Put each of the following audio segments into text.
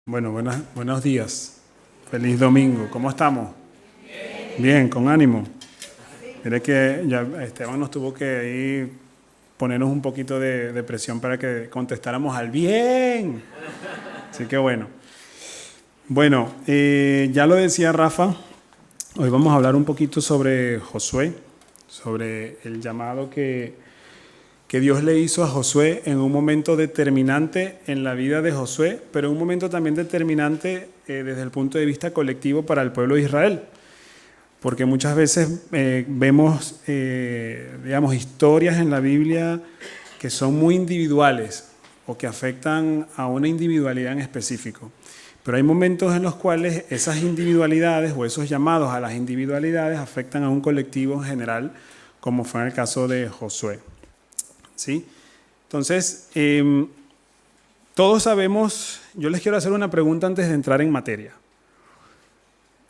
Bueno, buenos días. Feliz domingo. ¿Cómo estamos? Bien, con ánimo. Mire que ya Esteban nos tuvo que ahí ponernos un poquito de presión para que contestáramos al bien. Así que bueno. Bueno, ya lo decía Rafa, hoy vamos a hablar un poquito sobre Josué, sobre el llamado que Dios le hizo a Josué en un momento determinante en la vida de Josué, pero en un momento también determinante desde el punto de vista colectivo para el pueblo de Israel. Porque muchas veces vemos, digamos, historias en la Biblia que son muy individuales o que afectan a una individualidad en específico. Pero hay momentos en los cuales esas individualidades o esos llamados a las individualidades afectan a un colectivo en general, como fue en el caso de Josué. ¿Sí? Entonces, todos sabemos, yo les quiero hacer una pregunta antes de entrar en materia.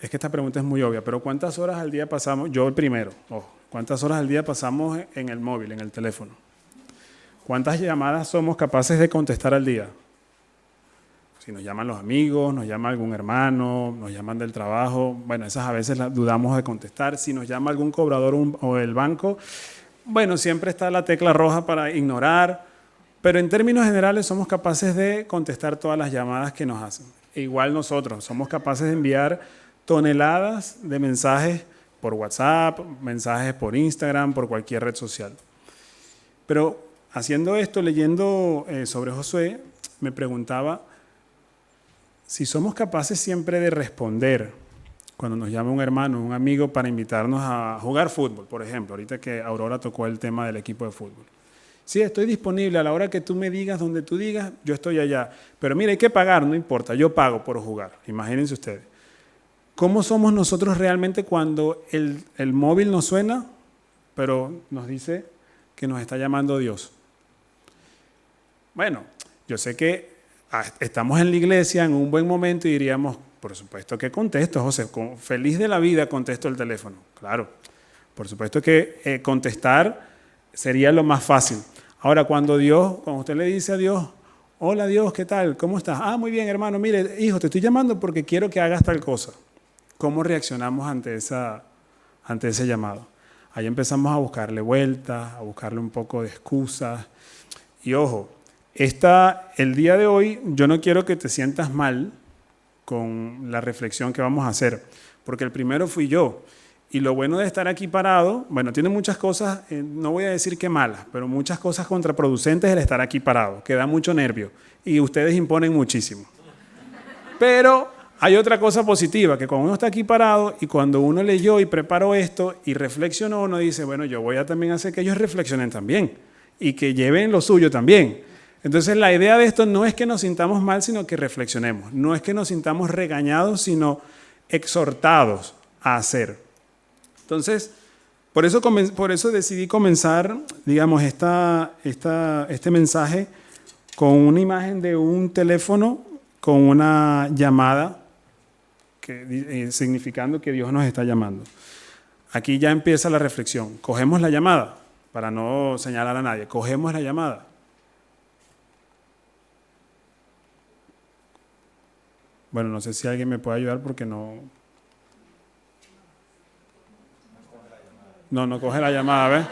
Es que esta pregunta es muy obvia, pero ¿cuántas horas al día pasamos? Yo el primero, ojo, ¿cuántas horas al día pasamos en el móvil, en el teléfono? ¿Cuántas llamadas somos capaces de contestar al día? Si nos llaman los amigos, nos llama algún hermano, nos llaman del trabajo, bueno, esas a veces las dudamos de contestar. Si nos llama algún cobrador o el banco, bueno, siempre está la tecla roja para ignorar, pero en términos generales somos capaces de contestar todas las llamadas que nos hacen. E igual nosotros somos capaces de enviar toneladas de mensajes por WhatsApp, mensajes por Instagram, por cualquier red social. Pero haciendo esto, leyendo sobre Josué, me preguntaba si somos capaces siempre de responder cuando nos llama un hermano, un amigo para invitarnos a jugar fútbol, por ejemplo, ahorita que Aurora tocó el tema del equipo de fútbol. Sí, estoy disponible a la hora que tú me digas, donde tú digas, yo estoy allá. Pero mira, hay que pagar, no importa, yo pago por jugar, imagínense ustedes. ¿Cómo somos nosotros realmente cuando el móvil nos suena, pero nos dice que nos está llamando Dios? Bueno, yo sé que estamos en la iglesia en un buen momento y diríamos, por supuesto que contesto, José, feliz de la vida contesto el teléfono. Claro, por supuesto que contestar sería lo más fácil. Ahora, cuando usted le dice a Dios, hola Dios, ¿qué tal? ¿Cómo estás? Ah, muy bien, hermano, mire, hijo, te estoy llamando porque quiero que hagas tal cosa. ¿Cómo reaccionamos ante ese llamado? Ahí empezamos a buscarle vueltas, a buscarle un poco de excusas. Y ojo, el día de hoy yo no quiero que te sientas mal con la reflexión que vamos a hacer, porque el primero fui yo. Y lo bueno de estar aquí parado, bueno, tiene muchas cosas, no voy a decir que malas, pero muchas cosas contraproducentes el estar aquí parado, que da mucho nervio y ustedes imponen muchísimo. Pero hay otra cosa positiva, que cuando uno está aquí parado y cuando uno leyó y preparó esto y reflexionó, uno dice, bueno, yo voy a también hacer que ellos reflexionen también y que lleven lo suyo también. Entonces la idea de esto no es que nos sintamos mal, sino que reflexionemos. No es que nos sintamos regañados, sino exhortados a hacer. Entonces, por eso decidí comenzar, digamos, este mensaje con una imagen de un teléfono con una llamada significando que Dios nos está llamando. Aquí ya empieza la reflexión. Cogemos la llamada, para no señalar a nadie. Cogemos la llamada. Bueno, no sé si alguien me puede ayudar porque no coge la llamada, ¿ves?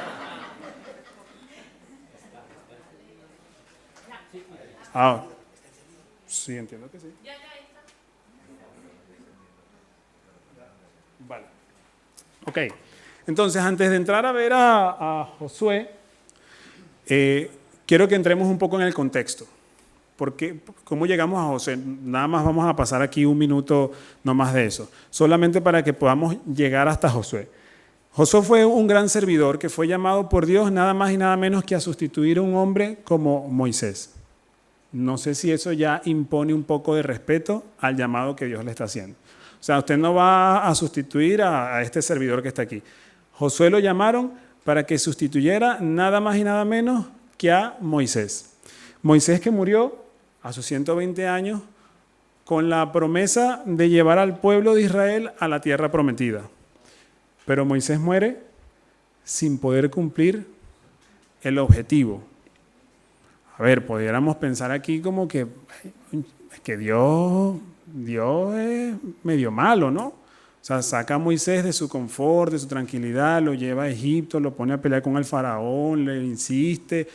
Ah, sí, entiendo que sí. Vale. Ok, entonces antes de entrar a ver a Josué, quiero que entremos un poco en el contexto. Porque, ¿cómo llegamos a Josué? Nada más vamos a pasar aquí un minuto, no más de eso. Solamente para que podamos llegar hasta Josué. Josué fue un gran servidor que fue llamado por Dios nada más y nada menos que a sustituir a un hombre como Moisés. No sé si eso ya impone un poco de respeto al llamado que Dios le está haciendo. O sea, usted no va a sustituir a este servidor que está aquí. Josué lo llamaron para que sustituyera nada más y nada menos que a Moisés. Moisés que murió a sus 120 años con la promesa de llevar al pueblo de Israel a la tierra prometida. Pero Moisés muere sin poder cumplir el objetivo. A ver, pudiéramos pensar aquí como que es que Dios es medio malo, ¿no? O sea, saca a Moisés de su confort, de su tranquilidad, lo lleva a Egipto, lo pone a pelear con el faraón, le insiste.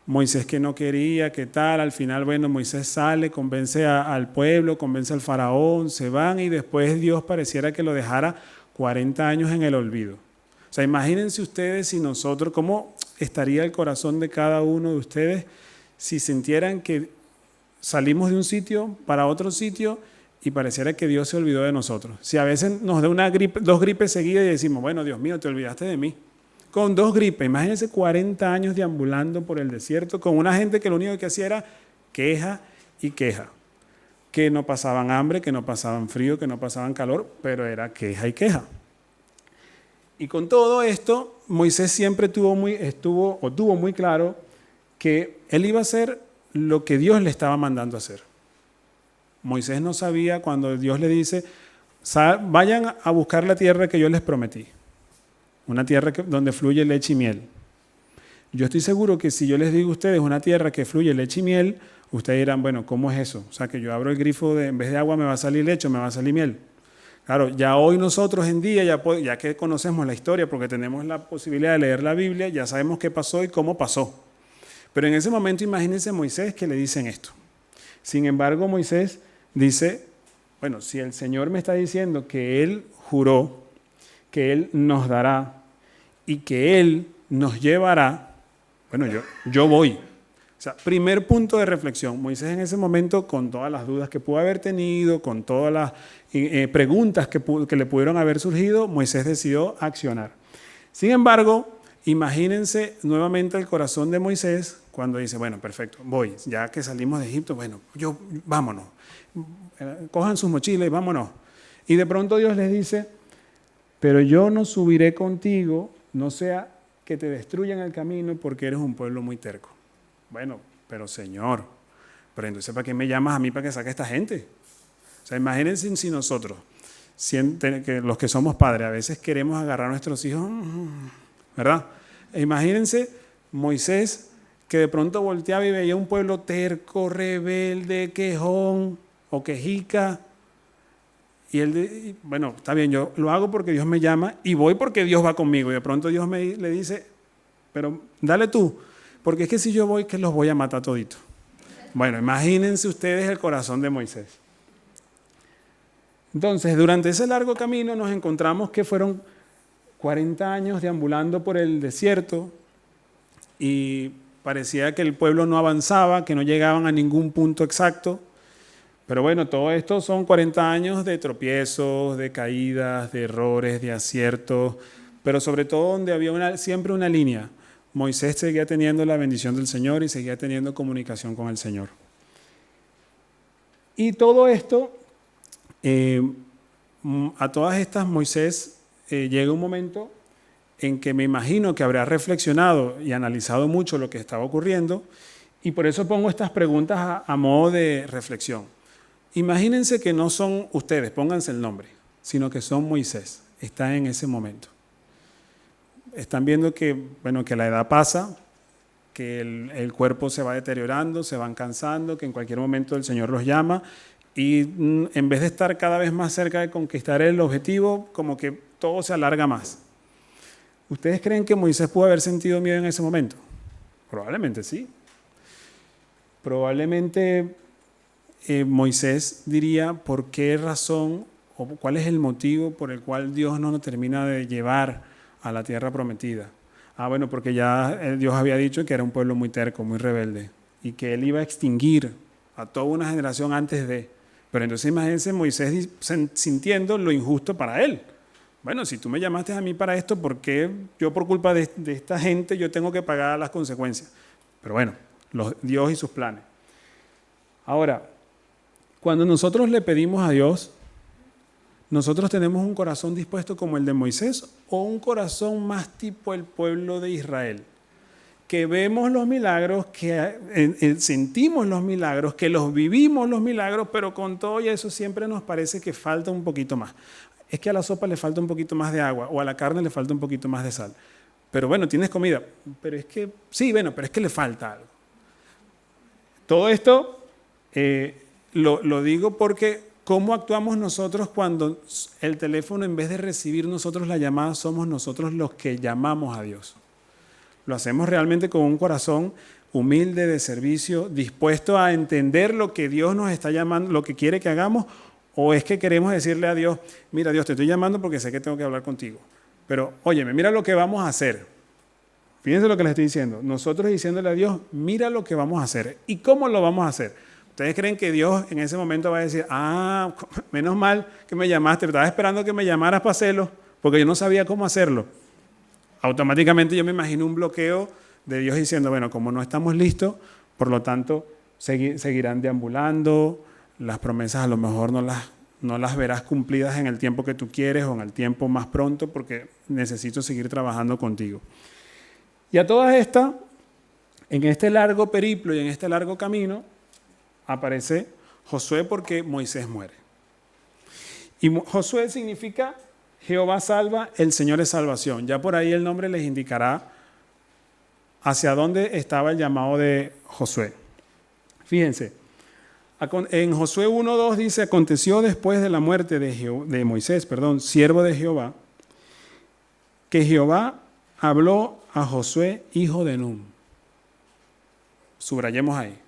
Moisés que no quería, ¿qué tal? Al final, bueno, Moisés sale, convence al pueblo, convence al faraón, se van y después Dios pareciera que lo dejara 40 años en el olvido. O sea, imagínense ustedes si nosotros, ¿cómo estaría el corazón de cada uno de ustedes si sintieran que salimos de un sitio para otro sitio y pareciera que Dios se olvidó de nosotros? Si a veces nos da una gripe, 2 gripes seguidas y decimos, bueno, Dios mío, te olvidaste de mí. Con 2 gripes, imagínense 40 años deambulando por el desierto con una gente que lo único que hacía era queja y queja. Que no pasaban hambre, que no pasaban frío, que no pasaban calor, pero era queja y queja. Y con todo esto, Moisés siempre tuvo muy claro que él iba a hacer lo que Dios le estaba mandando a hacer. Moisés no sabía cuando Dios le dice, vayan a buscar la tierra que yo les prometí. Una tierra donde fluye leche y miel. Yo estoy seguro que si yo les digo a ustedes una tierra que fluye leche y miel, ustedes dirán, bueno, ¿cómo es eso? O sea, que yo abro el grifo, en vez de agua me va a salir leche o me va a salir miel. Claro, ya hoy nosotros en día, ya que conocemos la historia, porque tenemos la posibilidad de leer la Biblia, ya sabemos qué pasó y cómo pasó. Pero en ese momento imagínense Moisés que le dicen esto. Sin embargo, Moisés dice, bueno, si el Señor me está diciendo que Él juró, que Él nos dará y que Él nos llevará, bueno, yo voy. O sea, primer punto de reflexión. Moisés en ese momento, con todas las dudas que pudo haber tenido, con todas las preguntas que le pudieron haber surgido, Moisés decidió accionar. Sin embargo, imagínense nuevamente el corazón de Moisés cuando dice, bueno, perfecto, voy, ya que salimos de Egipto, bueno, vámonos, cojan sus mochilas y vámonos. Y de pronto Dios les dice, pero yo no subiré contigo, no sea que te destruyan el camino porque eres un pueblo muy terco. Bueno, pero Señor, pero entonces ¿para qué me llamas a mí para que saque a esta gente? O sea, imagínense si nosotros, que los que somos padres, a veces queremos agarrar a nuestros hijos, ¿verdad? Imagínense Moisés que de pronto volteaba y veía un pueblo terco, rebelde, quejón o quejica. Y él, bueno, está bien, yo lo hago porque Dios me llama y voy porque Dios va conmigo. Y de pronto Dios le dice, pero dale tú, porque es que si yo voy, que los voy a matar toditos. Bueno, imagínense ustedes el corazón de Moisés. Entonces, durante ese largo camino nos encontramos que fueron 40 años deambulando por el desierto y parecía que el pueblo no avanzaba, que no llegaban a ningún punto exacto. Pero bueno, todo esto son 40 años de tropiezos, de caídas, de errores, de aciertos, pero sobre todo donde había siempre una línea. Moisés seguía teniendo la bendición del Señor y seguía teniendo comunicación con el Señor. Y todo esto, a todas estas, Moisés llega un momento en que me imagino que habrá reflexionado y analizado mucho lo que estaba ocurriendo, y por eso pongo estas preguntas a modo de reflexión. Imagínense que no son ustedes, pónganse el nombre, sino que son Moisés, está en ese momento. Están viendo que, bueno, que la edad pasa, que el cuerpo se va deteriorando, se van cansando, que en cualquier momento el Señor los llama y en vez de estar cada vez más cerca de conquistar el objetivo, como que todo se alarga más. ¿Ustedes creen que Moisés pudo haber sentido miedo en ese momento? Probablemente sí. Probablemente Moisés diría por qué razón o cuál es el motivo por el cual Dios no nos termina de llevar a la tierra prometida. Bueno, porque ya Dios había dicho que era un pueblo muy terco, muy rebelde y que Él iba a extinguir a toda una generación antes de. Pero entonces imagínense Moisés sintiendo lo injusto para él. Bueno, si tú me llamaste a mí para esto, ¿por qué yo por culpa de esta gente yo tengo que pagar las consecuencias? Pero bueno, Dios y sus planes. Ahora, cuando nosotros le pedimos a Dios, ¿nosotros tenemos un corazón dispuesto como el de Moisés o un corazón más tipo el pueblo de Israel? Que vemos los milagros, que sentimos los milagros, que los vivimos los milagros, pero con todo y eso siempre nos parece que falta un poquito más. Es que a la sopa le falta un poquito más de agua o a la carne le falta un poquito más de sal. Pero bueno, tienes comida, pero es que, sí, bueno, pero es que le falta algo. Todo esto Lo digo porque ¿cómo actuamos nosotros cuando el teléfono, en vez de recibir nosotros la llamada, somos nosotros los que llamamos a Dios? ¿Lo hacemos realmente con un corazón humilde, de servicio, dispuesto a entender lo que Dios nos está llamando, lo que quiere que hagamos? ¿O es que queremos decirle a Dios, mira Dios, te estoy llamando porque sé que tengo que hablar contigo, pero óyeme, mira lo que vamos a hacer? Fíjense lo que les estoy diciendo. Nosotros diciéndole a Dios, mira lo que vamos a hacer. ¿Y cómo lo vamos a hacer? ¿Ustedes creen que Dios en ese momento va a decir, menos mal que me llamaste, estaba esperando que me llamaras para hacerlo, porque yo no sabía cómo hacerlo? Automáticamente yo me imagino un bloqueo de Dios diciendo, bueno, como no estamos listos, por lo tanto seguirán deambulando, las promesas a lo mejor no las verás cumplidas en el tiempo que tú quieres o en el tiempo más pronto, porque necesito seguir trabajando contigo. Y a todas estas, en este largo periplo y en este largo camino, aparece Josué porque Moisés muere. Y Josué significa Jehová salva, el Señor es salvación. Ya por ahí el nombre les indicará hacia dónde estaba el llamado de Josué. Fíjense, en Josué 1:2 dice, aconteció después de la muerte de Moisés, siervo de Jehová, que Jehová habló a Josué, hijo de Nun. Subrayemos ahí.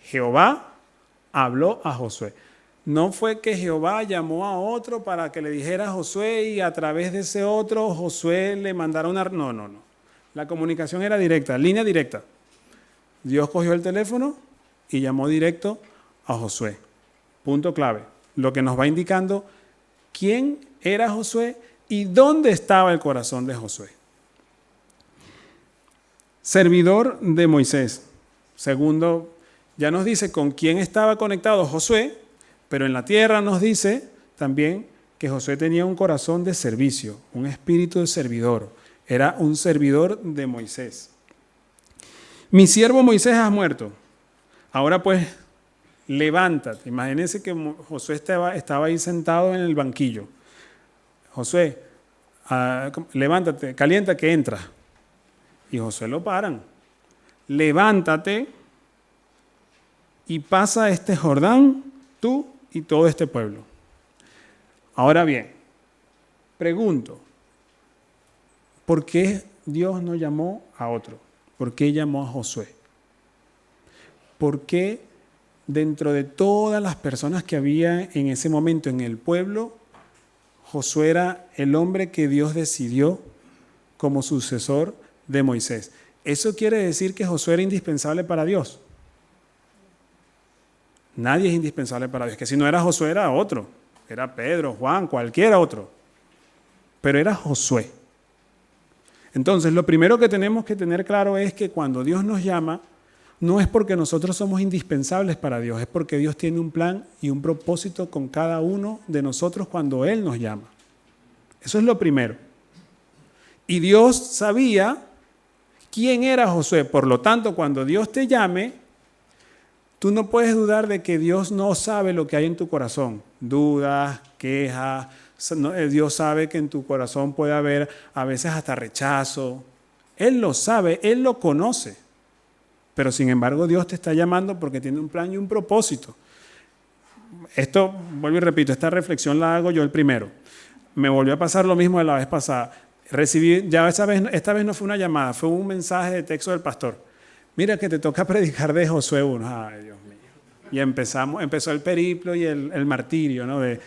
Jehová habló a Josué. No fue que Jehová llamó a otro para que le dijera a Josué y a través de ese otro Josué le mandara una... No. La comunicación era directa, línea directa. Dios cogió el teléfono y llamó directo a Josué. Punto clave. Lo que nos va indicando quién era Josué y dónde estaba el corazón de Josué. Servidor de Moisés. Segundo, ya nos dice con quién estaba conectado Josué, pero en la tierra nos dice también que Josué tenía un corazón de servicio, un espíritu de servidor. Era un servidor de Moisés. Mi siervo Moisés ha muerto. Ahora pues, levántate. Imagínense que Josué estaba ahí sentado en el banquillo. Josué, levántate, calienta que entra. Y Josué lo paran. Levántate y pasa este Jordán, tú y todo este pueblo. Ahora bien, pregunto, ¿por qué Dios no llamó a otro? ¿Por qué llamó a Josué? ¿Por qué dentro de todas las personas que había en ese momento en el pueblo, Josué era el hombre que Dios decidió como sucesor de Moisés? ¿Eso quiere decir que Josué era indispensable para Dios? Nadie es indispensable para Dios. Que si no era Josué era otro. Era Pedro, Juan, cualquiera otro. Pero era Josué. Entonces, lo primero que tenemos que tener claro es que cuando Dios nos llama, no es porque nosotros somos indispensables para Dios, es porque Dios tiene un plan y un propósito con cada uno de nosotros cuando Él nos llama. Eso es lo primero. Y Dios sabía quién era Josué. Por lo tanto, cuando Dios te llame, tú no puedes dudar de que Dios no sabe lo que hay en tu corazón. Dudas, quejas. Dios sabe que en tu corazón puede haber a veces hasta rechazo. Él lo sabe, Él lo conoce. Pero sin embargo Dios te está llamando porque tiene un plan y un propósito. Esto, vuelvo y repito, esta reflexión la hago yo el primero. Me volvió a pasar lo mismo de la vez pasada. Recibí, ya esta vez no fue una llamada, fue un mensaje de texto del pastor. Mira que te toca predicar de Josué 1. Ay, Dios mío. Y empezó el periplo y el martirio, ¿no? De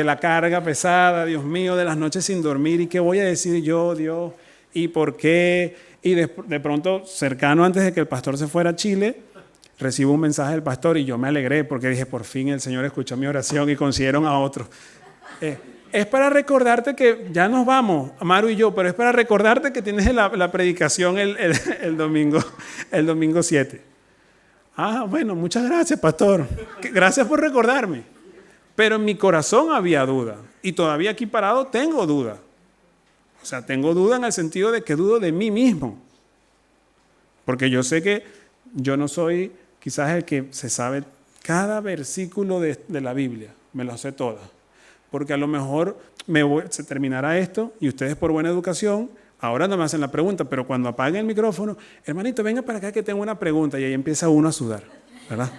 la carga pesada, Dios mío, de las noches sin dormir. ¿Y qué voy a decir yo, Dios? ¿Y por qué? Y de pronto, cercano antes de que el pastor se fuera a Chile, recibo un mensaje del pastor y yo me alegré porque dije, por fin el Señor escuchó mi oración y consiguieron a otros. Es para recordarte que ya nos vamos, Maru y yo, pero es para recordarte que tienes la predicación el domingo 7. Bueno, muchas gracias, pastor. Gracias por recordarme. Pero en mi corazón había duda. Y todavía aquí parado tengo duda. O sea, tengo duda en el sentido de que dudo de mí mismo. Porque yo sé que yo no soy quizás el que se sabe cada versículo de la Biblia. Me lo sé todas. Porque a lo mejor se terminará esto y ustedes por buena educación ahora no me hacen la pregunta, pero cuando apaguen el micrófono, hermanito, venga para acá que tengo una pregunta, y ahí empieza uno a sudar, ¿verdad?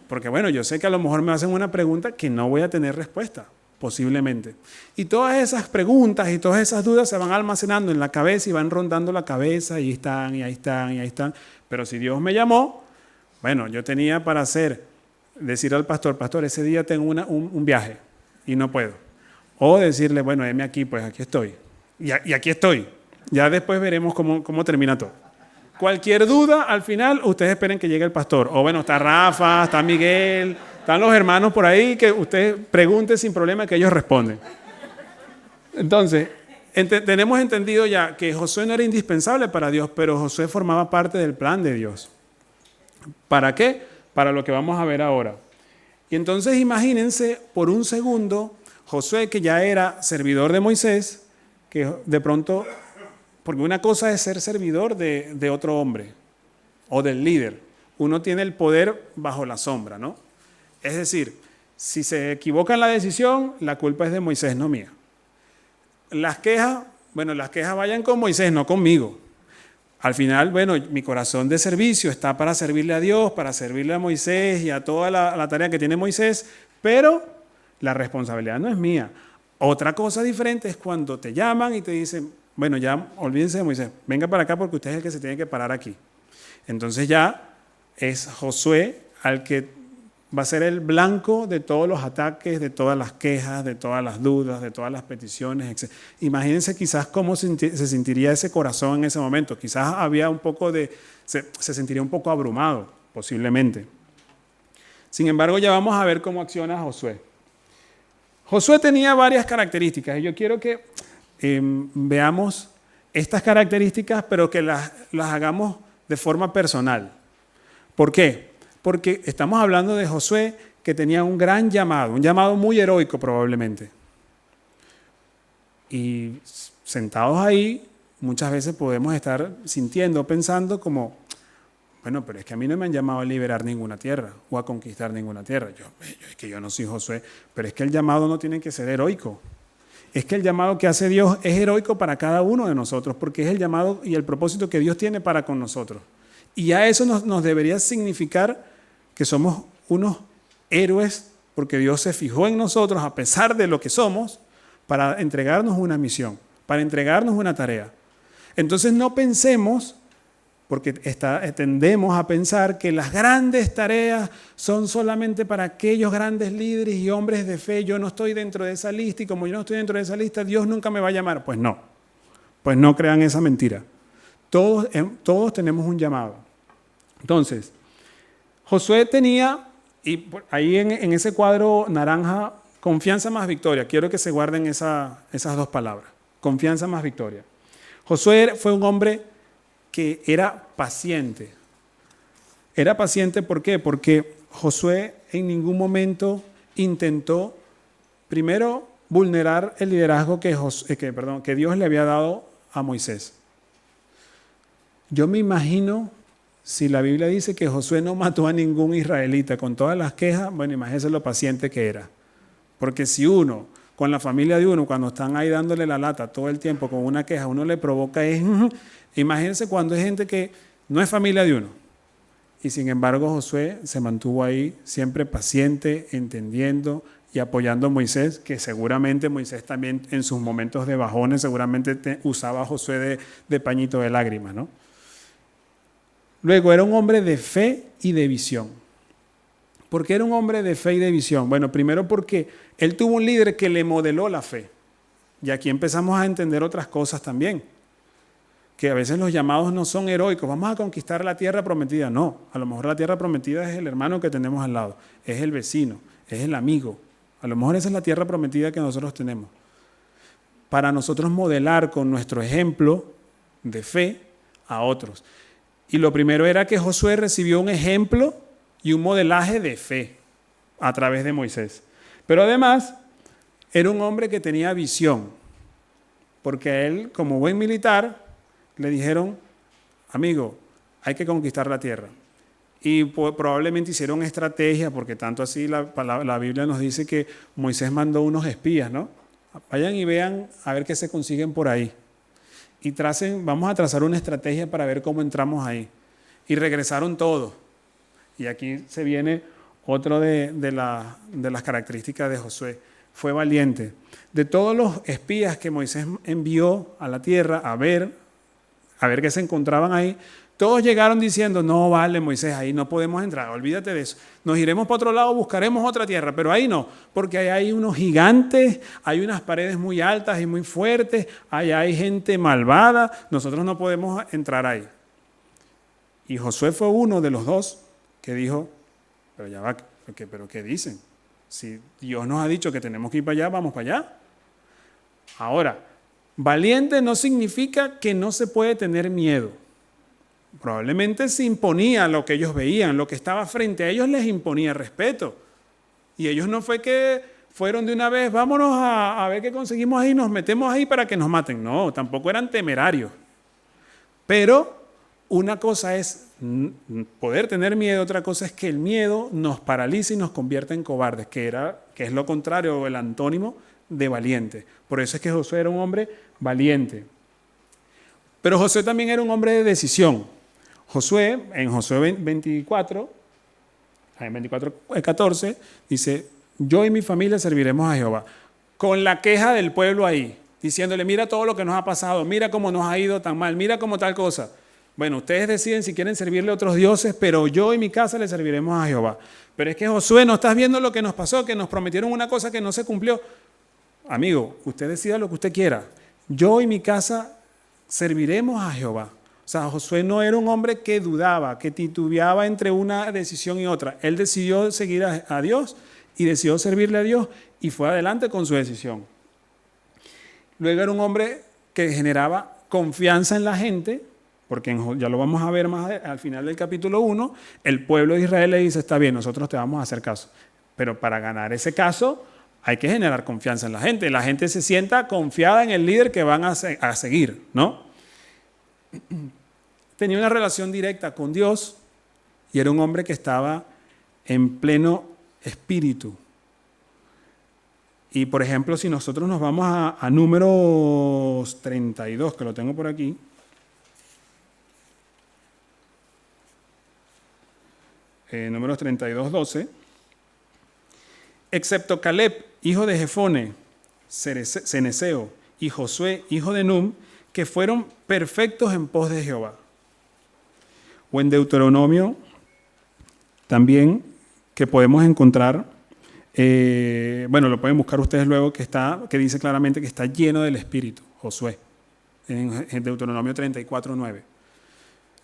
Porque bueno, yo sé que a lo mejor me hacen una pregunta que no voy a tener respuesta, posiblemente. Y todas esas preguntas y todas esas dudas se van almacenando en la cabeza y van rondando la cabeza y ahí están, y ahí están, y ahí están. Pero si Dios me llamó, bueno, yo tenía para decir al pastor, ese día tengo un viaje y no puedo. O decirle, bueno, heme aquí, pues aquí estoy. Y aquí estoy. Ya después veremos cómo termina todo. Cualquier duda, al final, ustedes esperen que llegue el pastor. O bueno, está Rafa, está Miguel, están los hermanos por ahí que ustedes pregunten sin problema que ellos responden. Entonces, tenemos entendido ya que Josué no era indispensable para Dios, pero Josué formaba parte del plan de Dios. ¿Para qué? Para lo que vamos a ver ahora. Y entonces imagínense por un segundo, Josué, que ya era servidor de Moisés, que de pronto, porque una cosa es ser servidor de otro hombre o del líder. Uno tiene el poder bajo la sombra, ¿no? Es decir, si se equivoca en la decisión, la culpa es de Moisés, no mía. Las quejas vayan con Moisés, no conmigo. Al final, bueno, mi corazón de servicio está para servirle a Dios, para servirle a Moisés y a toda la tarea que tiene Moisés, pero la responsabilidad no es mía. Otra cosa diferente es cuando te llaman y te dicen, bueno, ya olvídense de Moisés, venga para acá porque usted es el que se tiene que parar aquí. Entonces ya es Josué al que va a ser el blanco de todos los ataques, de todas las quejas, de todas las dudas, de todas las peticiones, etc. Imagínense quizás cómo se sentiría ese corazón en ese momento. Quizás había un poco se sentiría un poco abrumado, posiblemente. Sin embargo, ya vamos a ver cómo acciona Josué. Josué tenía varias características y yo quiero que veamos estas características, pero que las hagamos de forma personal. ¿Por qué? Porque estamos hablando de Josué que tenía un gran llamado, un llamado muy heroico probablemente. Y sentados ahí, muchas veces podemos estar sintiendo, pensando como, bueno, pero es que a mí no me han llamado a liberar ninguna tierra o a conquistar ninguna tierra. Es que yo no soy Josué, pero es que el llamado no tiene que ser heroico. Es que el llamado que hace Dios es heroico para cada uno de nosotros, porque es el llamado y el propósito que Dios tiene para con nosotros. Y a eso nos debería significar que somos unos héroes, porque Dios se fijó en nosotros, a pesar de lo que somos, para entregarnos una misión, para entregarnos una tarea. Entonces no pensemos, porque tendemos a pensar que las grandes tareas son solamente para aquellos grandes líderes y hombres de fe. Yo no estoy dentro de esa lista y como yo no estoy dentro de esa lista, Dios nunca me va a llamar. Pues no crean esa mentira. Todos tenemos un llamado. Entonces, Josué tenía, y ahí en ese cuadro naranja, confianza más victoria. Quiero que se guarden esas dos palabras. Confianza más victoria. Josué fue un hombre que era paciente. Era paciente, ¿por qué? Porque Josué en ningún momento intentó, primero, vulnerar el liderazgo que Dios le había dado a Moisés. Yo me imagino, si la Biblia dice que Josué no mató a ningún israelita con todas las quejas, bueno, imagínense lo paciente que era. Porque si uno, con la familia de uno, cuando están ahí dándole la lata todo el tiempo con una queja, uno le provoca imagínense cuando es gente que no es familia de uno. Y sin embargo Josué se mantuvo ahí siempre paciente, entendiendo y apoyando a Moisés, que seguramente Moisés también en sus momentos de bajones seguramente usaba a Josué de pañito de lágrimas, ¿no? Luego era un hombre de fe y de visión. ¿Por qué era un hombre de fe y de visión? Bueno, primero porque él tuvo un líder que le modeló la fe. Y aquí empezamos a entender otras cosas también. Que a veces los llamados no son heroicos. Vamos a conquistar la tierra prometida. No, a lo mejor la tierra prometida es el hermano que tenemos al lado. Es el vecino, es el amigo. A lo mejor esa es la tierra prometida que nosotros tenemos. Para nosotros modelar con nuestro ejemplo de fe a otros. Y lo primero era que Josué recibió un ejemplo y un modelaje de fe a través de Moisés. Pero además, era un hombre que tenía visión, porque a él, como buen militar, le dijeron, amigo, hay que conquistar la tierra. Y probablemente hicieron estrategia, porque tanto así la Biblia nos dice que Moisés mandó unos espías, ¿no? Vayan y vean a ver qué se consiguen por ahí. Y vamos a trazar una estrategia para ver cómo entramos ahí. Y regresaron todos. Y aquí se viene otro de las características de Josué. Fue valiente. De todos los espías que Moisés envió a la tierra a ver qué se encontraban ahí, todos llegaron diciendo, no vale Moisés, ahí no podemos entrar, olvídate de eso. Nos iremos para otro lado, buscaremos otra tierra, pero ahí no, porque ahí hay unos gigantes, hay unas paredes muy altas y muy fuertes, allá hay gente malvada, nosotros no podemos entrar ahí. Y Josué fue uno de los dos que dijo, pero ya va, ¿pero qué dicen? Si Dios nos ha dicho que tenemos que ir para allá, vamos para allá. Ahora, valiente no significa que no se puede tener miedo. Probablemente se imponía lo que ellos veían, lo que estaba frente a ellos les imponía respeto. Y ellos no fue que fueron de una vez, vámonos a ver qué conseguimos ahí, nos metemos ahí para que nos maten. No, tampoco eran temerarios. Pero una cosa es poder tener miedo, otra cosa es que el miedo nos paraliza y nos convierte en cobardes, que es lo contrario o el antónimo de valiente. Por eso es que Josué era un hombre valiente. Pero Josué también era un hombre de decisión. Josué, en Josué 14, dice, yo y mi familia serviremos a Jehová. Con la queja del pueblo ahí, diciéndole, mira todo lo que nos ha pasado, mira cómo nos ha ido tan mal, mira cómo tal cosa. Bueno, ustedes deciden si quieren servirle a otros dioses, pero yo y mi casa le serviremos a Jehová. Pero es que Josué, ¿no estás viendo lo que nos pasó? Que nos prometieron una cosa que no se cumplió. Amigo, usted decida lo que usted quiera. Yo y mi casa serviremos a Jehová. O sea, Josué no era un hombre que dudaba, que titubeaba entre una decisión y otra. Él decidió seguir a Dios y decidió servirle a Dios y fue adelante con su decisión. Luego era un hombre que generaba confianza en la gente, porque ya lo vamos a ver más al final del capítulo 1, el pueblo de Israel le dice, está bien, nosotros te vamos a hacer caso. Pero para ganar ese caso hay que generar confianza en la gente. La gente se sienta confiada en el líder que van a seguir, ¿no? Tenía una relación directa con Dios y era un hombre que estaba en pleno espíritu. Y por ejemplo, si nosotros nos vamos a Números 32, que lo tengo por aquí. Números 32, 12. Excepto Caleb, hijo de Jefone, Ceneseo, y Josué, hijo de Num, que fueron perfectos en pos de Jehová. O en Deuteronomio también, que podemos encontrar, lo pueden buscar ustedes luego, que dice claramente que está lleno del Espíritu, Josué, en Deuteronomio 34, 9.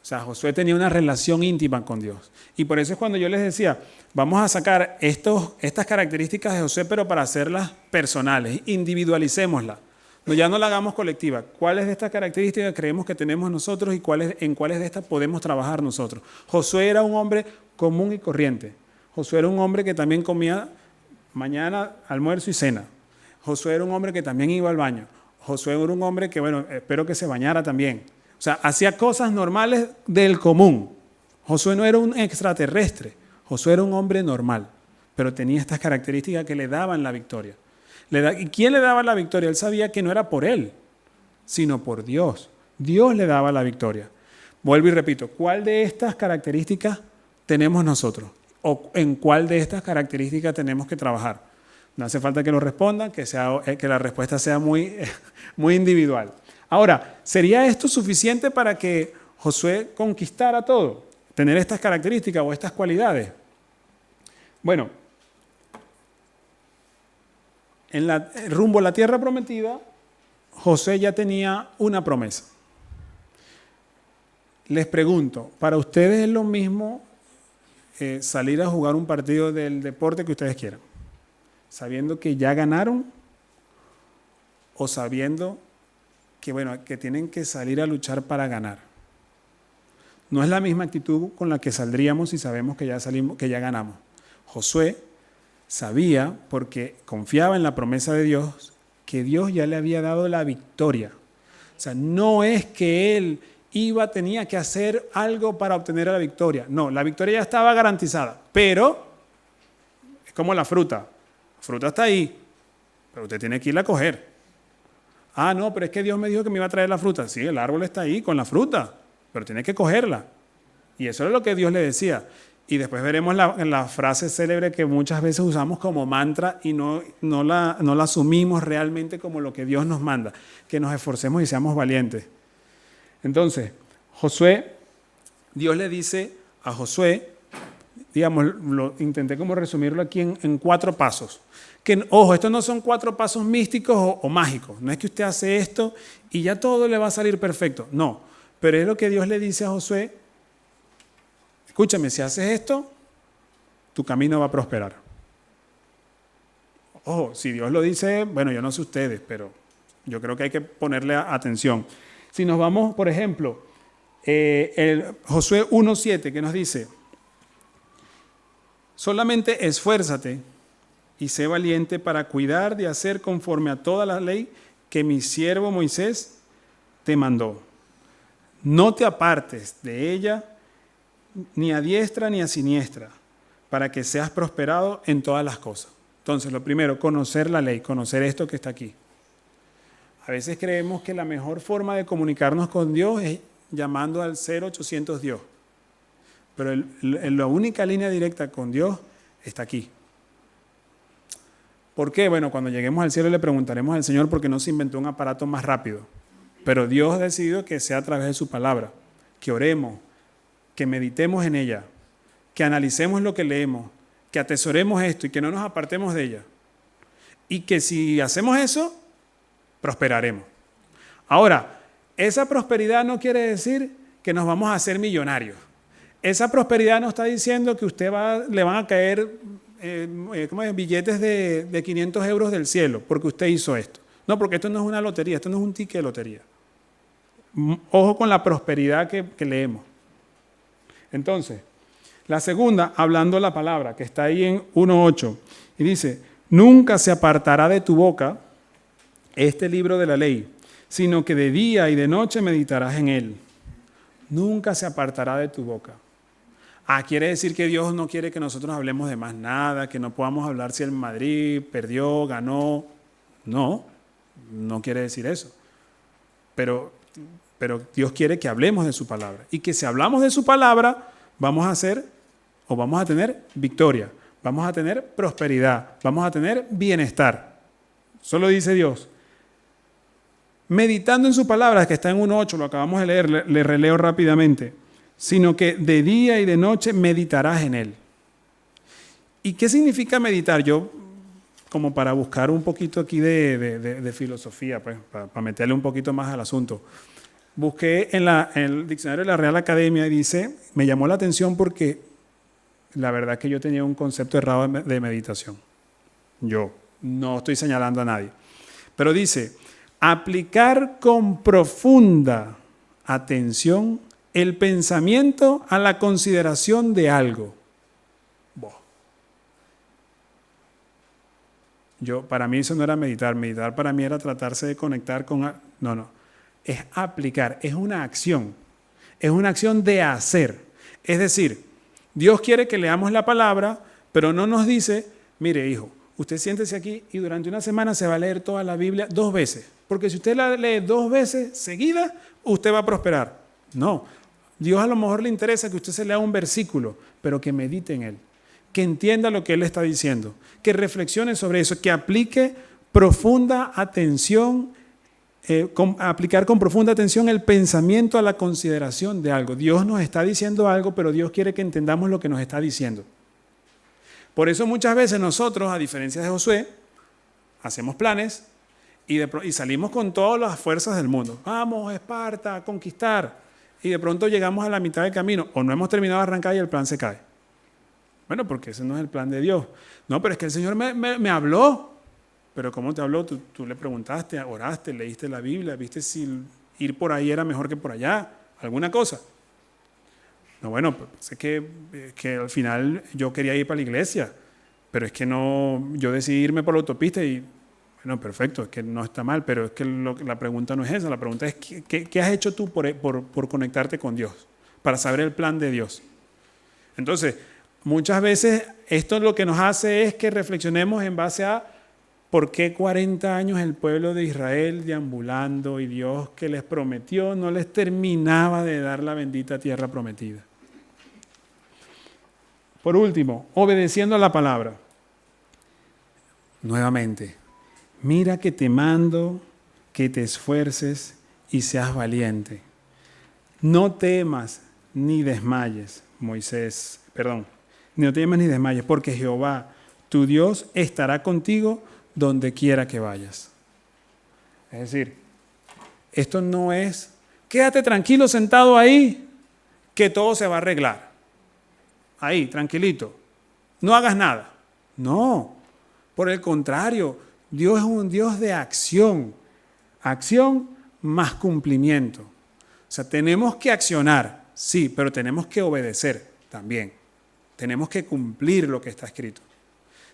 O sea, Josué tenía una relación íntima con Dios. Y por eso es cuando yo les decía, vamos a sacar estas características de Josué, pero para hacerlas personales, individualicémoslas. Ya no la hagamos colectiva. ¿Cuáles de estas características creemos que tenemos nosotros y en cuáles de estas podemos trabajar nosotros? Josué era un hombre común y corriente. Josué era un hombre que también comía mañana, almuerzo y cena. Josué era un hombre que también iba al baño. Josué era un hombre que, espero que se bañara también. O sea, hacía cosas normales del común. Josué no era un extraterrestre. Josué era un hombre normal, pero tenía estas características que le daban la victoria. ¿Y quién le daba la victoria? Él sabía que no era por él, sino por Dios. Dios le daba la victoria. Vuelvo y repito, ¿cuál de estas características tenemos nosotros? ¿O en cuál de estas características tenemos que trabajar? No hace falta que lo respondan, que la respuesta sea muy, muy individual. Ahora, ¿sería esto suficiente para que Josué conquistara todo? ¿Tener estas características o estas cualidades? Bueno, rumbo a la tierra prometida, Josué ya tenía una promesa. Les pregunto, ¿para ustedes es lo mismo salir a jugar un partido del deporte que ustedes quieran, sabiendo que ya ganaron o sabiendo que tienen que salir a luchar para ganar? No es la misma actitud con la que saldríamos si sabemos que ya ganamos. Josué sabía, porque confiaba en la promesa de Dios, que Dios ya le había dado la victoria. O sea, no es que él tenía que hacer algo para obtener la victoria. No, la victoria ya estaba garantizada, pero es como la fruta. La fruta está ahí, pero usted tiene que irla a coger. Ah, no, pero es que Dios me dijo que me iba a traer la fruta. Sí, el árbol está ahí con la fruta, pero tiene que cogerla. Y eso es lo que Dios le decía. Y después veremos la frase célebre que muchas veces usamos como mantra y no la asumimos realmente como lo que Dios nos manda, que nos esforcemos y seamos valientes. Entonces, Dios le dice a Josué, digamos, intenté como resumirlo aquí en 4 pasos. Que, ojo, estos no son 4 pasos místicos o mágicos. No es que usted hace esto y ya todo le va a salir perfecto. No, pero es lo que Dios le dice a Josué. Escúchame, si haces esto, tu camino va a prosperar. Ojo, si Dios lo dice, bueno, yo no sé ustedes, pero yo creo que hay que ponerle atención. Si nos vamos, por ejemplo, Josué 1:7, que nos dice, solamente esfuérzate y sé valiente para cuidar de hacer conforme a toda la ley que mi siervo Moisés te mandó. No te apartes de ella, ni a diestra ni a siniestra, para que seas prosperado en todas las cosas. Entonces, lo primero, conocer la ley, conocer esto que está aquí. A veces creemos que la mejor forma de comunicarnos con Dios es llamando al 0800 Dios. Pero la única línea directa con Dios está aquí. ¿Por qué? Bueno, cuando lleguemos al cielo le preguntaremos al Señor por qué no se inventó un aparato más rápido. Pero Dios ha decidido que sea a través de su palabra, que oremos, que meditemos en ella, que analicemos lo que leemos, que atesoremos esto y que no nos apartemos de ella. Y que si hacemos eso, prosperaremos. Ahora, esa prosperidad no quiere decir que nos vamos a hacer millonarios. Esa prosperidad no está diciendo que le van a caer billetes de 500 euros del cielo porque usted hizo esto. No, porque esto no es una lotería, esto no es un ticket de lotería. Ojo con la prosperidad que leemos. Entonces, la segunda, hablando la palabra, que está ahí en 1:8, y dice, nunca se apartará de tu boca este libro de la ley, sino que de día y de noche meditarás en él. Nunca se apartará de tu boca. Quiere decir que Dios no quiere que nosotros hablemos de más nada, que no podamos hablar si el Madrid perdió, ganó. No quiere decir eso. Pero Dios quiere que hablemos de su palabra. Y que si hablamos de su palabra, vamos a tener victoria, vamos a tener prosperidad, vamos a tener bienestar. Solo dice Dios. Meditando en su palabra, que está en 1:8, lo acabamos de leer, le releo rápidamente. Sino que de día y de noche meditarás en él. ¿Y qué significa meditar? Yo, como para buscar un poquito aquí de filosofía, pues, para meterle un poquito más al asunto, busqué en el diccionario de la Real Academia y dice, me llamó la atención porque la verdad es que yo tenía un concepto errado de meditación. Yo no estoy señalando a nadie. Pero dice, aplicar con profunda atención el pensamiento a la consideración de algo. Para mí eso no era meditar. Meditar para mí era tratarse de conectar con... No. Es aplicar, es una acción. Es una acción de hacer. Es decir, Dios quiere que leamos la palabra, pero no nos dice, mire hijo, usted siéntese aquí y durante una semana se va a leer toda la Biblia 2 veces. Porque si usted la lee 2 veces seguidas, usted va a prosperar. No. Dios a lo mejor le interesa que usted se lea un versículo, pero que medite en él, que entienda lo que él está diciendo, que reflexione sobre eso, que aplique profunda atención, aplicar con profunda atención el pensamiento a la consideración de algo. Dios nos está diciendo algo, pero Dios quiere que entendamos lo que nos está diciendo. Por eso muchas veces nosotros, a diferencia de Josué, hacemos planes y salimos con todas las fuerzas del mundo. Vamos, Esparta, a conquistar. Y de pronto llegamos a la mitad del camino, o no hemos terminado de arrancar y el plan se cae. Bueno, porque ese no es el plan de Dios. No, pero es que el Señor me habló. Pero ¿cómo te habló? Tú le preguntaste, oraste, leíste la Biblia, viste si ir por ahí era mejor que por allá, alguna cosa. No, bueno, pues es que al final yo quería ir para la iglesia, pero es que no, yo decidí irme por la autopista y, bueno, perfecto, es que no está mal, pero es que la pregunta no es esa, la pregunta es ¿qué has hecho tú por conectarte con Dios? Para saber el plan de Dios. Entonces, muchas veces esto lo que nos hace es que reflexionemos en base a por qué 40 años el pueblo de Israel deambulando y Dios que les prometió no les terminaba de dar la bendita tierra prometida. Por último, obedeciendo a la palabra. Nuevamente, mira que te mando que te esfuerces y seas valiente. No temas ni desmayes, no temas ni desmayes, porque Jehová, tu Dios, estará contigo donde quiera que vayas. Es decir, esto no es, quédate tranquilo sentado ahí, que todo se va a arreglar. Ahí, tranquilito, no hagas nada. No, por el contrario, Dios es un Dios de acción. Acción más cumplimiento. O sea, tenemos que accionar, sí, pero tenemos que obedecer también. Tenemos que cumplir lo que está escrito.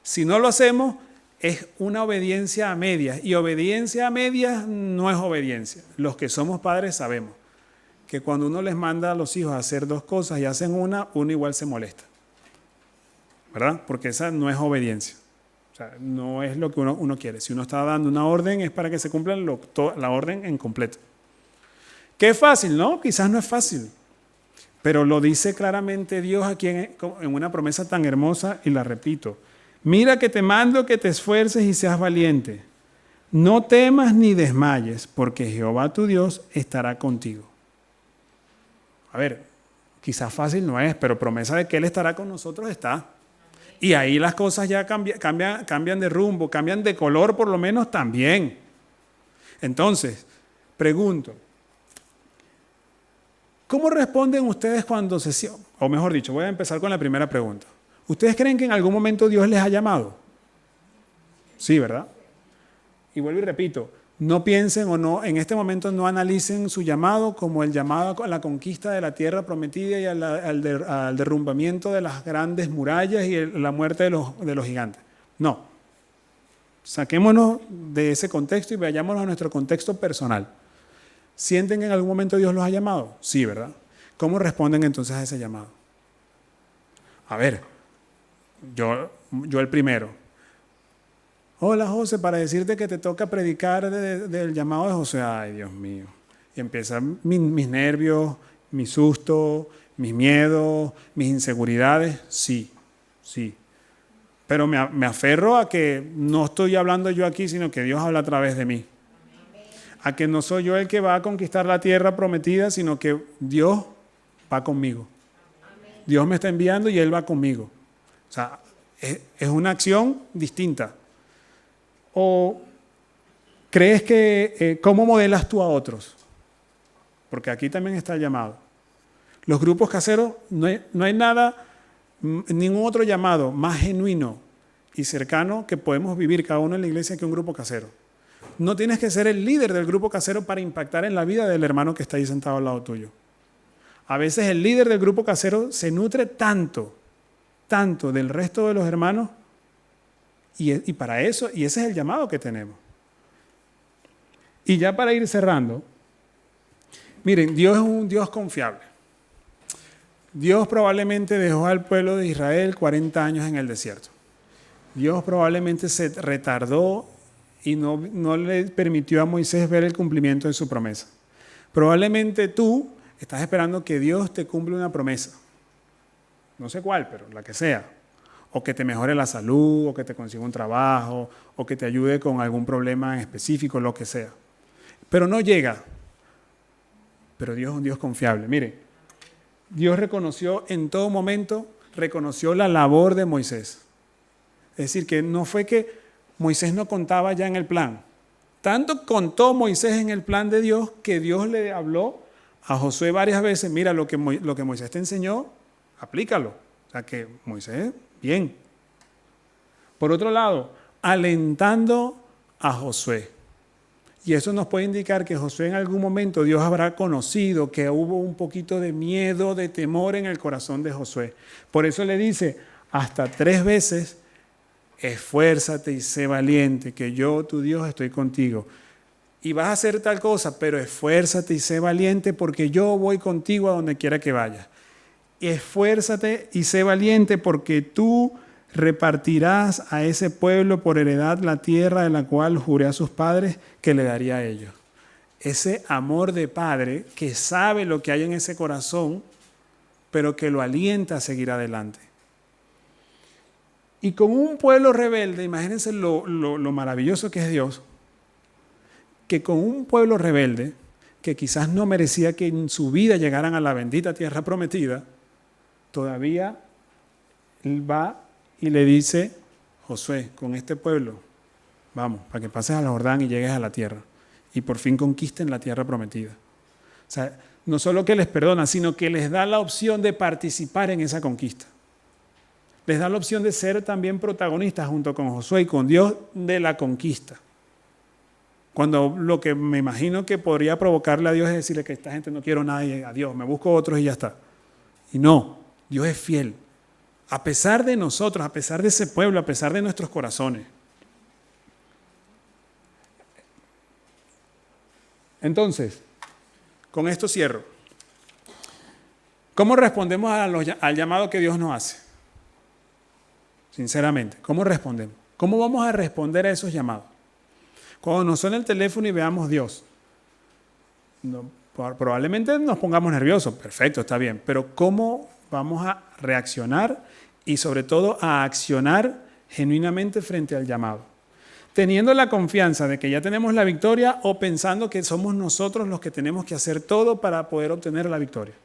Si no lo hacemos, es una obediencia a medias. Y obediencia a medias no es obediencia. Los que somos padres sabemos que cuando uno les manda a los hijos a hacer dos cosas y hacen una, uno igual se molesta. ¿Verdad? Porque esa no es obediencia. O sea, no es lo que uno quiere. Si uno está dando una orden es para que se cumpla la orden en completo. ¿Qué es fácil? No, quizás no es fácil. Pero lo dice claramente Dios aquí en una promesa tan hermosa y la repito. Mira que te mando que te esfuerces y seas valiente. No temas ni desmayes, porque Jehová tu Dios estará contigo. A ver, quizás fácil no es, pero promesa de que Él estará con nosotros está. Y ahí las cosas ya cambian de rumbo, cambian de color por lo menos también. Entonces, pregunto, ¿cómo responden ustedes cuando o mejor dicho, voy a empezar con la primera pregunta. ¿Ustedes creen que en algún momento Dios les ha llamado? Sí, ¿verdad? Y vuelvo y repito, no piensen o no, en este momento no analicen su llamado como el llamado a la conquista de la tierra prometida y al derrumbamiento de las grandes murallas y la muerte de los gigantes. No. Saquémonos de ese contexto y vayámonos a nuestro contexto personal. ¿Sienten que en algún momento Dios los ha llamado? Sí, ¿verdad? ¿Cómo responden entonces a ese llamado? A ver, yo el primero. Hola José, para decirte que te toca predicar del llamado de José. Ay, Dios mío. Y empiezan mis nervios, mi susto, mis miedos, mis inseguridades. Sí. Pero me aferro a que no estoy hablando yo aquí, sino que Dios habla a través de mí. A que no soy yo el que va a conquistar la tierra prometida, sino que Dios va conmigo. Dios me está enviando y Él va conmigo. O sea, es una acción distinta. ¿O crees que cómo modelas tú a otros? Porque aquí también está el llamado. Los grupos caseros, no hay nada, ningún otro llamado más genuino y cercano que podemos vivir cada uno en la iglesia que un grupo casero. No tienes que ser el líder del grupo casero para impactar en la vida del hermano que está ahí sentado al lado tuyo. A veces el líder del grupo casero se nutre tanto del resto de los hermanos y para eso, y ese es el llamado que tenemos. Y ya para ir cerrando, miren, Dios es un Dios confiable. Dios probablemente dejó al pueblo de Israel 40 años en el desierto. Dios probablemente se retardó y no le permitió a Moisés ver el cumplimiento de su promesa. Probablemente tú estás esperando que Dios te cumpla una promesa. No sé cuál, pero la que sea. O que te mejore la salud, o que te consiga un trabajo, o que te ayude con algún problema en específico, lo que sea. Pero no llega. Pero Dios es un Dios confiable. Mire, Dios reconoció en todo momento, reconoció la labor de Moisés. Es decir, que no fue que Moisés no contaba ya en el plan. Tanto contó Moisés en el plan de Dios que Dios le habló a Josué varias veces. Mira, lo que Moisés te enseñó, aplícalo. O sea que Moisés, bien. Por otro lado, alentando a Josué. Y eso nos puede indicar que Josué en algún momento Dios habrá conocido que hubo un poquito de miedo, de temor en el corazón de Josué. Por eso le dice hasta 3 veces, esfuérzate y sé valiente, que yo, tu Dios, estoy contigo. Y vas a hacer tal cosa, pero esfuérzate y sé valiente porque yo voy contigo a donde quiera que vayas. Esfuérzate y sé valiente porque tú repartirás a ese pueblo por heredad la tierra de la cual juré a sus padres que le daría a ellos. Ese amor de padre que sabe lo que hay en ese corazón, pero que lo alienta a seguir adelante. Y con un pueblo rebelde, imagínense lo maravilloso que es Dios, que con un pueblo rebelde, que quizás no merecía que en su vida llegaran a la bendita tierra prometida, todavía él va y le dice, Josué, con este pueblo, vamos, para que pases al Jordán y llegues a la tierra, y por fin conquisten la tierra prometida. O sea, no solo que les perdona, sino que les da la opción de participar en esa conquista. Les da la opción de ser también protagonistas junto con Josué y con Dios de la conquista. Cuando lo que me imagino que podría provocarle a Dios es decirle que esta gente no quiero nada y adiós, me busco otros y ya está. Y no, Dios es fiel. A pesar de nosotros, a pesar de ese pueblo, a pesar de nuestros corazones. Entonces, con esto cierro. ¿Cómo respondemos al llamado que Dios nos hace? Sinceramente, ¿cómo respondemos? ¿Cómo vamos a responder a esos llamados? Cuando nos suene el teléfono y veamos Dios, probablemente nos pongamos nerviosos, perfecto, está bien, pero ¿cómo vamos a reaccionar y sobre todo a accionar genuinamente frente al llamado? Teniendo la confianza de que ya tenemos la victoria o pensando que somos nosotros los que tenemos que hacer todo para poder obtener la victoria.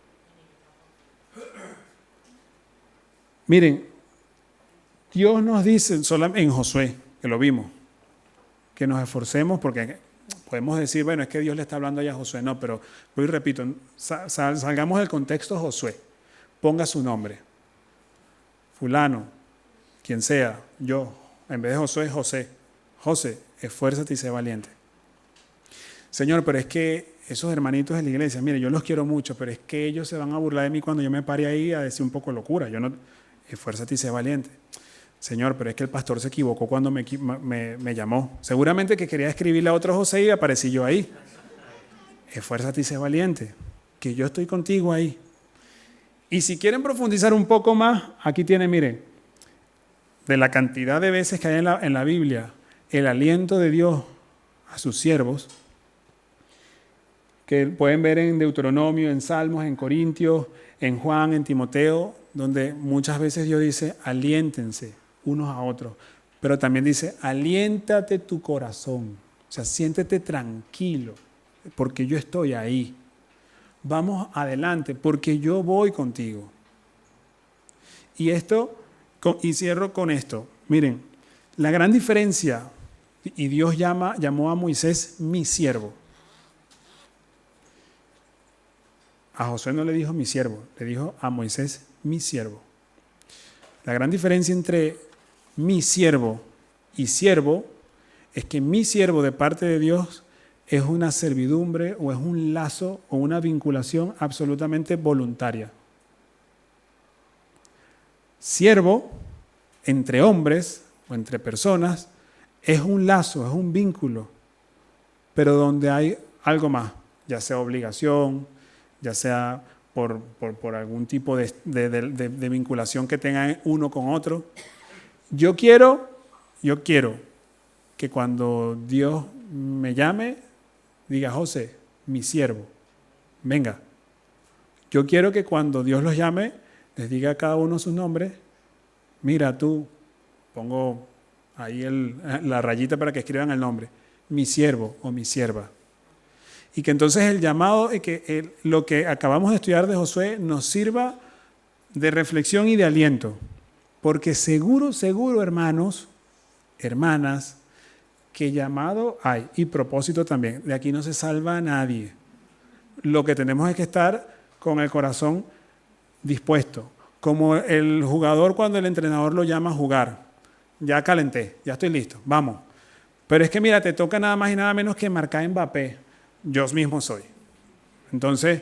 Miren, Dios nos dice en Josué, que lo vimos, que nos esforcemos porque podemos decir, bueno, es que Dios le está hablando allá a Josué. No, pero voy y repito, salgamos del contexto Josué. Ponga su nombre. Fulano, quien sea, yo, en vez de Josué, José. José, esfuérzate y sé valiente. Señor, pero es que esos hermanitos de la iglesia, mire, yo los quiero mucho, pero es que ellos se van a burlar de mí cuando yo me pare ahí a decir un poco de locura. Esfuérzate y sé valiente. Señor, pero es que el pastor se equivocó cuando me llamó. Seguramente que quería escribirle a otro José y aparecí yo ahí. Esfuérzate y sé valiente, que yo estoy contigo ahí. Y si quieren profundizar un poco más, aquí tienen, miren, de la cantidad de veces que hay en la Biblia, el aliento de Dios a sus siervos, que pueden ver en Deuteronomio, en Salmos, en Corintios, en Juan, en Timoteo, donde muchas veces Dios dice, aliéntense unos a otros, pero también dice, aliéntate tu corazón, o sea, siéntete tranquilo, porque yo estoy ahí. Vamos adelante, porque yo voy contigo. Y cierro con esto. Miren, la gran diferencia, y Dios llamó a Moisés mi siervo. A Josué no le dijo mi siervo, le dijo a Moisés mi siervo. La gran diferencia entre mi siervo y siervo es que mi siervo de parte de Dios es una servidumbre o es un lazo o una vinculación absolutamente voluntaria. Siervo entre hombres o entre personas es un lazo, es un vínculo, pero donde hay algo más, ya sea obligación, ya sea por algún tipo de vinculación que tengan uno con otro. Yo quiero que cuando Dios me llame, diga, José, mi siervo, venga. Yo quiero que cuando Dios los llame, les diga a cada uno sus nombres. Mira tú, pongo ahí la rayita para que escriban el nombre, mi siervo o mi sierva. Y que entonces el llamado, lo que acabamos de estudiar de Josué nos sirva de reflexión y de aliento. Porque seguro, hermanos, hermanas, que llamado hay y propósito también. De aquí no se salva a nadie. Lo que tenemos es que estar con el corazón dispuesto. Como el jugador cuando el entrenador lo llama a jugar. Ya calenté, ya estoy listo, vamos. Pero es que mira, te toca nada más y nada menos que marcar Mbappé. Yo mismo soy. Entonces,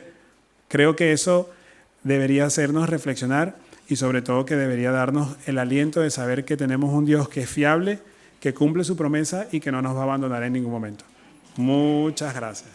creo que eso debería hacernos reflexionar y sobre todo que debería darnos el aliento de saber que tenemos un Dios que es fiable, que cumple su promesa y que no nos va a abandonar en ningún momento. Muchas gracias.